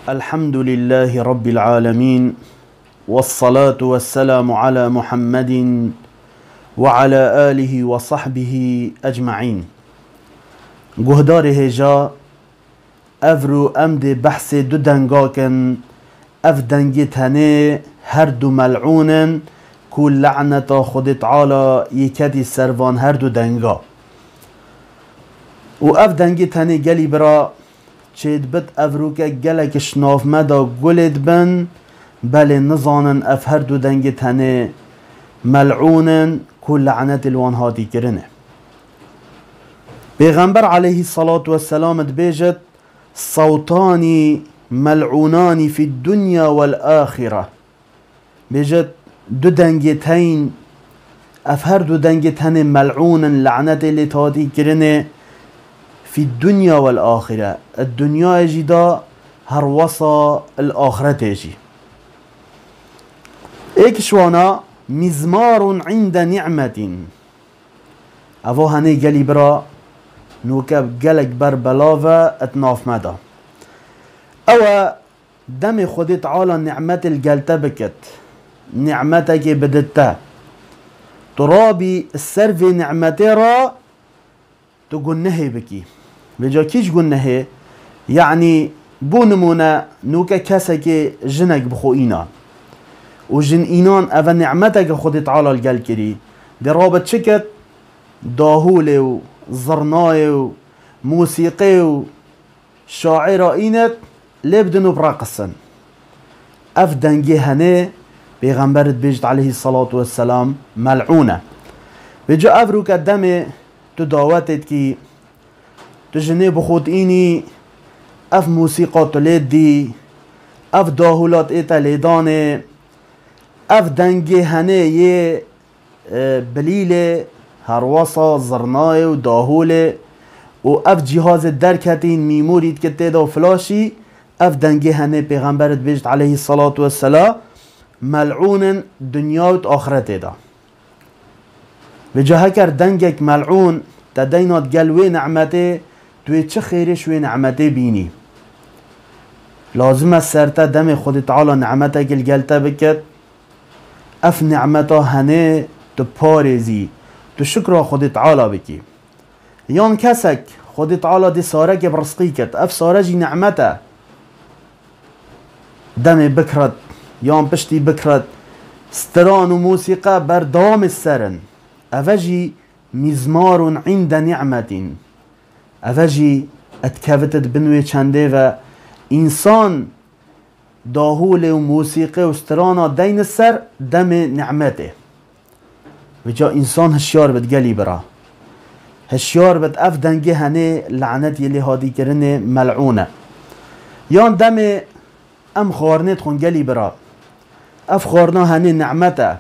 الحمد لله رب العالمين والصلاة والسلام على محمد وعلى آله وصحبه أجمعين. گهدار هجا افرو امد بحث دو دنگاکن اف دنگی تنه هر دو ملعونن کل لعنتا خود تعالی یکدی سروان هر دو دنگا و اف دنگی تنه گلی برا چید بد افرو که گلک شناف مدا گلد بن بله نزانن اف هر دو دنگی تنه ملعونن کل لعنت الوان هاتی کرنه. پیغمبر علیه الصلاة والسلام بیجد صوتانی ملعونانی فی الدنیا والآخرة. بیجد دو دنگتین اف هر دو دنگتین ملعونن لعنت اللي تاتی کرنه في الدنيا والآخرة. الدنيا يجي دا هر وصا الآخرة يجي ايك شوانا مزمار عند نعمة افو هني قلي برا نوكب قلق بر بلاوة اتناف مدا او دم خود تعالى نعمة القلتة بكت نعمتك بدتا ترابي السرف نعمتي را تقول نهي بكي بجا كيش قول نهي يعني بو نمونا نوكا كاسك جنك بخو اينا و جن اينان اوه نعمتك خود تعالى القل كري دي رابط شكت داهولي و زرناي و موسيقي و شاعر اينت لبدنو برقصن اف دنگي هنه بيغمبرت بيجت عليه الصلاة والسلام ملعونة بجا افرو كدامي تداوتت كي تجني بخود ايني اف موسيقى تلدي اف داهولات ايتا ليداني اف دنگي هنه يه بليله هرواسا زرناي و داهوله و اف جهاز دركتين ميموريت كتادا و فلاشي اف دنگي هنه پیغمبرت بيجت عليه الصلاة والسلام ملعون دنيا و آخرت دا بجا هكر دنگك ملعون تدينات قلوي نعمته توی چه خیرش و نعمته بینی لازم سرتا دم خود تعالی نعمته گل گلتا بکت اف نعمتا هنه تو پارزی تو شکر خود تعالی بکی یان کسک خود تعالی دی ساره که برسقی کت اف ساره جی نعمته دم بکرد یان پشتی بکرد ستران و موسیقى بردام السرن افجی مزمار عند نعمة افجي اتكافتت بنوي چنده و انسان داهول و موسيقى و سترانا دين السر دم نعمته وجا انسان هشيار بتقلي برا هشيار بت اف دنگه هنه لعنت يلي هادي كرنه ملعونه يان دم ام خورنت خون قلي برا اف خورنا هنه نعمته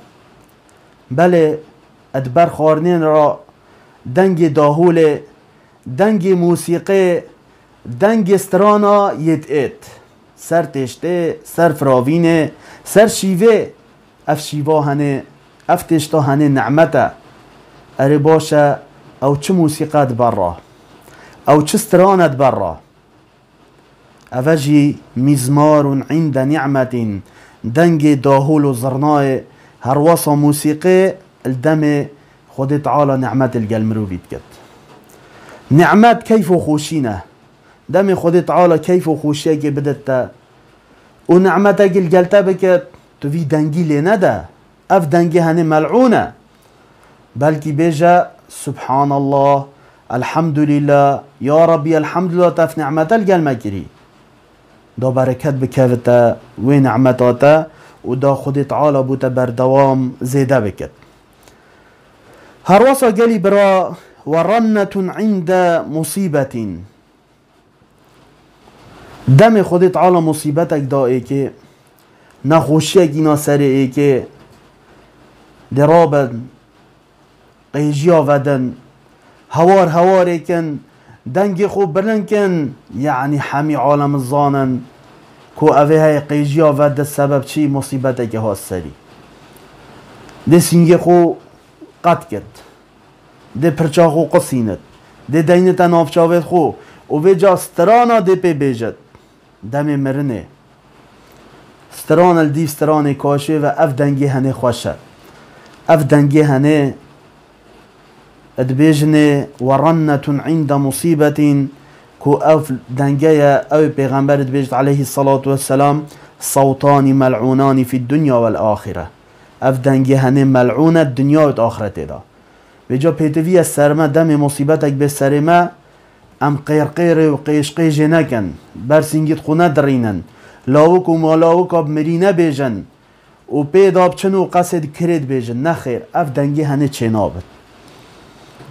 بله ادبر خورنين را دنگ داهول دنگ موسیقی دنگ استرانا یت سر تشته سر فراوینه سر شیوه اف شیوه هنه اف تشته هنه نعمته اره باشه او چه موسیقات برا او چه استرانت برا اوجی مزمار عند نعمة دنگ داهول و زرنای هرواسا موسیقی الدم خود تعالى نعمة القلب روفيت كت نعمات كيف خوشينه دم خود تعالى كيف خوشيه بدت ونعمتك القلتا بكت تفي دنگي لنا دا اف دنگي هني ملعونه بلكي بيجا سبحان الله الحمد لله يا ربي الحمد لله تف نعمت القلب مكري دا بركات بكفتا ونعمتاتا ودا خود تعالى بوتا بردوام زيدا بكت هرواسا قالي برا ورنة عند مصيبة دم خود تعالى مصيبتك دا اي که نخوشيك اینا سر ای که درابن قيجيا ودن هوار ايكن دنگي خوب بلنكن يعني حمي عالم الظانن كو اوه هاي قيجيا ود السبب چي مصيبتك ها سري ده سنگي خو قد كت ده پرچا خو قصينت ده دينتا نافچاوت خو و به جاسترانا ده پی بیجد دم مرنه ستران الدیف ستران کاشه و اف دنگی هنه خوشه اف دنگی هنه ادبیجنه ورنتون عند مصیبت کو اف دنگی او پیغمبر ادبیجت علیه الصلاة والسلام صوتان ملعونان في الدنيا والآخرة اف دنگی هنه ملعونه دنیا و آخرت دا بجا پیتوی از سرما دم مصیبتک به سرما ام قیر و قیش نکن برسینگید خونه درینن لاوک و مالاوک آب مرینه بیجن و پیداب چنو قصد کرد بیجن نخیر اف دنگی هنه چنابد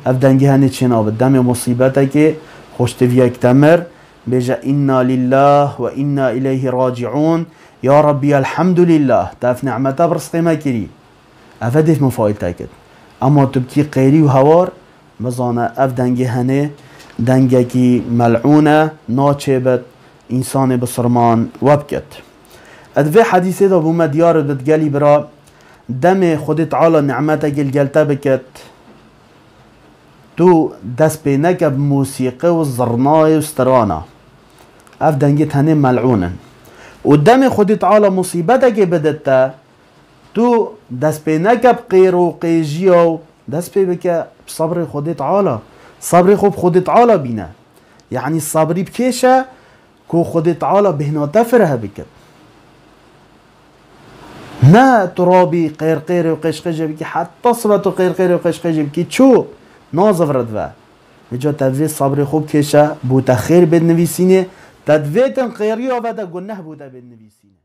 اف دنگی هنه چنابد دم مصیبتک خوشتوی یک تمر بیجا انا لله و انا الیه راجعون یا ربی الحمد لله تاف نعمتا برسقی ما کری افدف مفایل تاکد اما تبکی قیری و هوار مزانه اف دنگی هنه دنگی کی ملعونه ناچبت انسان بسرمان وبکت ادوی حدیثه دا بومه دیار داد گلی برا دم خود تعالی نعمتا گلگلتا بکت تو دست پی نکب موسیقی و زرنای و سترانه اف دنگی هنه ملعونن و دم خود تعالی مصیبت که بدتا تو دست پی نکب قیر و قیجی و دست پی بکه صبر خود تعالی صبر خوب خود تعالی بینه یعنی صبری بکشه که خود تعالی بهنا تفره بکد نه ترابی قیر و قشقش بکی حتی صبت و قیر و قشقش بکی چو نازفرد و بجا تدوی صبر خوب کشه بوتا خیر بد نویسینه تدویتن قیری آوده گنه بوده بد نویسینه